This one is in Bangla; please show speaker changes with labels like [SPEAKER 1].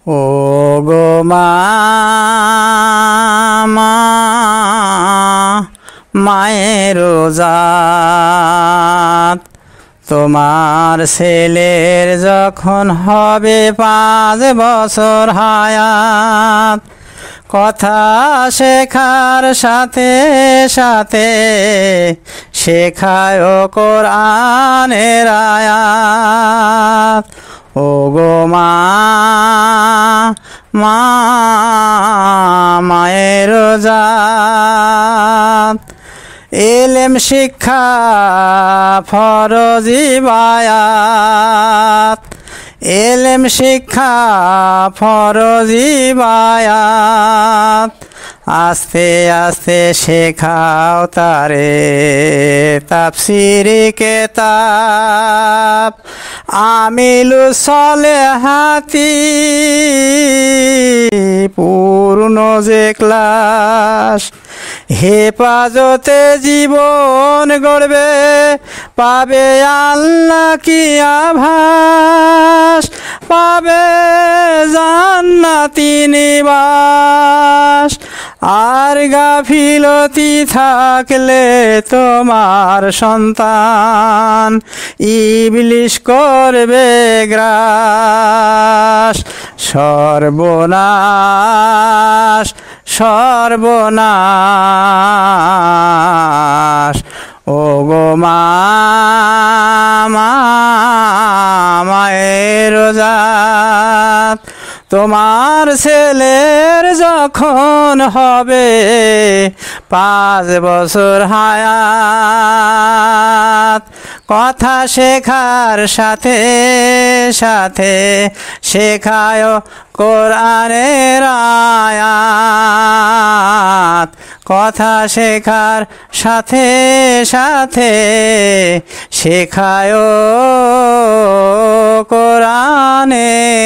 [SPEAKER 1] ও গো মা, মা, মায়ের জাত, তোমার ছেলের যখন হবে 5 বছর হায়াত, কথা শেখার সাথে সাথে শেখায় কোরআনের আয়াত। ও গো মা, মা, মায়ের জাত, এলেম শিক্ষা ফরজি বায়াত, এলেম শিক্ষা ফরজি বায়াত, আস্তে আস্তে শেখাও তারে তাফসীরি কিতাব, আমিলু সলেহাতি পূর্ণ যে ক্লাস, হেফাজতে জীবন গড়বে পাবে আল্লাহ কি আভাস, পাবে জান্নাতি নিবাস। আর গাফিলতি থাকলে তোমার সন্তান ইবলিশ করবে গ্রাস, সর্বনাশ সর্বনাশ। ও গো মা, মায়ের জাত, তোমার ছেলের যখন হবে 5 বছর হায়াত, কথা শেখার সাথে সাথে শেখায় কোরআনের আয়াত, কথা শেখার সাথে সাথে শেখায় কোরআনের